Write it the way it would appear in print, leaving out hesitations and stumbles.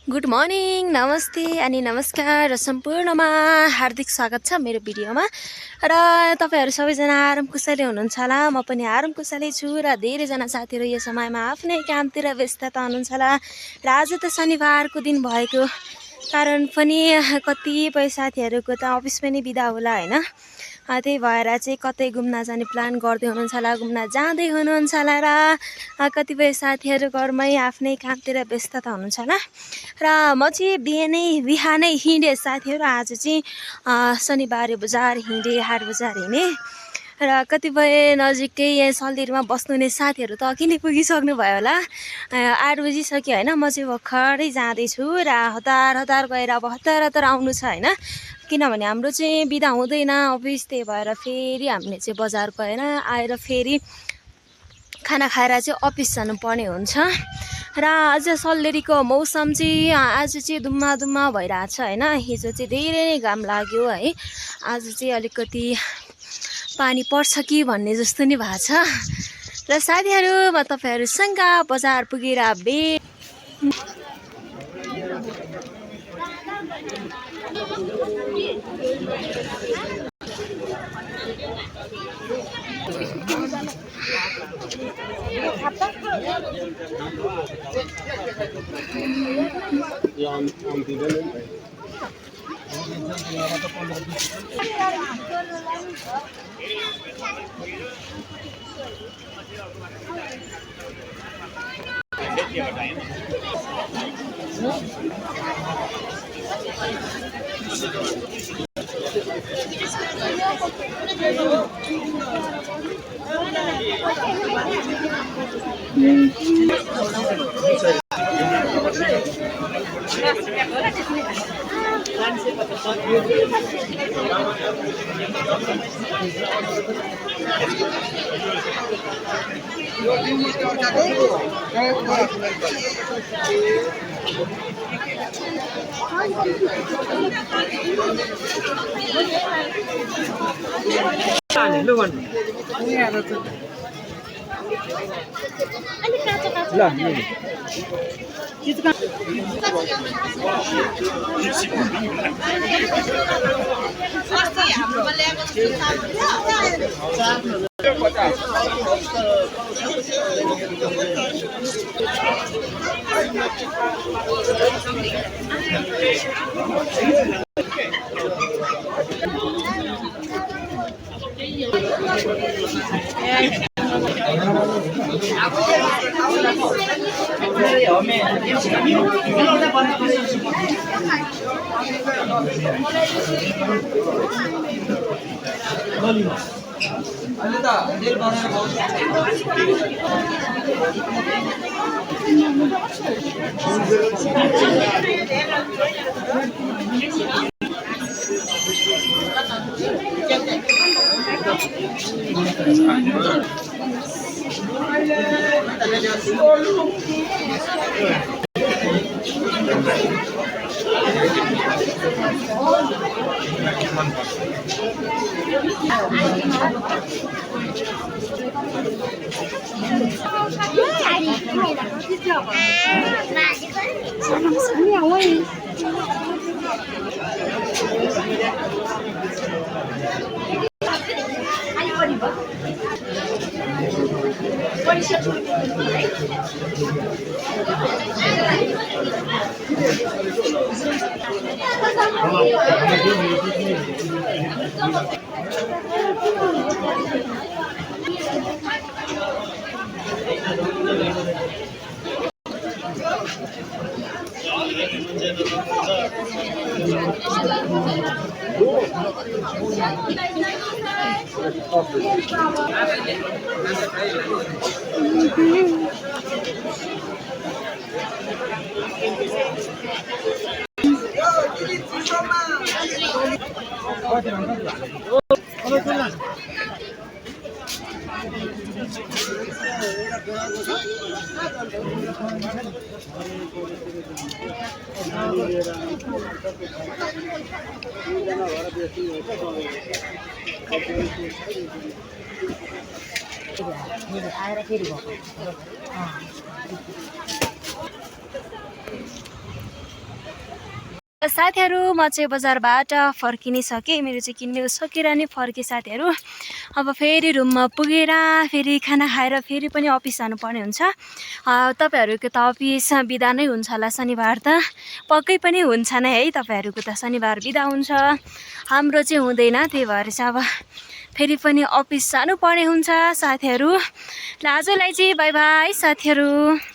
Good morning, नमस्ते अनि नमस्कार र सम्पूर्णमा हार्दिक स्वागत छ मेरो भिडियोमा। र तपाईहरु सबैजना आराम कुशली हुनुहुन्छ होला। म पनि आराम कुशली छु र धेरैजना साथीहरु यो समयमा आफ्नै कामतिर व्यस्तता हुनुहुन्छ होला। र आज त शनिबारको दिन भएको कारण पनि कतिपय साथीहरुको त अफिस पनि बिदा होला हैन। त्यही भएर चाहिँ कतै घुम्न जाने प्लान गर्दै हुनुहुन्छ होला, घुम्न जाँदै हुनुहुन्छ होला र कतिपय साथीहरु घरमै आफ्नै कामतिर व्यस्तता हुनुहुन्छ होला। र म चाहिँ बिहानै हिँडे साथीहरु। आज चाहिँ शनिबार बजार हिँडे, हाट बजार हिँडे र कतिपय नजिकै यहाँ सल्दिरमा बस्नुहुने साथीहरु त अघि नै पुगिसक्नु भयो होला। 8 बजिसक्यो हैन। म चाहिँ भर्खरै जाँदै छु र हतार गएर अब हतार आउनु छ हैन। किनभने हाम्रो चाहिँ बिदा हुँदैन अफिस, त्यही भएर फेरि हामीले चाहिँ बजार गएर आएर फेरि खाना खाएर चाहिँ अफिस जानु पर्ने हुन्छ। र आज सल्लेरीको मौसम चाहिँ आज चाहिँ दुम्मा भइरहेछ हैन। हिजो चाहिँ धेरै नै घाम लाग्यो है। आज चाहिँ अलिकति पानी पर्छ कि भन्ने जस्तो नि भएको छ। र साथीहरु, म तपाईहरुसँग बजार पुगेर भेट आएर फेरि भएको साथीहरू म चाहिँ बजारबाट फर्किसकेँ। मेरो चाहिँ किनमेल सकेर नै फर्केँ साथीहरू। अब फेरि रुममा पुगेर फेरि खाना खाएर फेरि पनि अफिस जानुपर्ने हुन्छ। तपाईँहरूको त अफिस बिदा नै हुन्छ होला शनिबार त, पक्कै पनि हुन्छ नै है, तपाईँहरूको त शनिबार बिदा हुन्छ, हाम्रो चाहिँ हुँदैन। त्यही भएर चाहिँ अब फेरि पनि अफिस जानुपर्ने हुन्छ साथीहरू। ल आजलाई चाहिँ बाई बाई साथीहरू।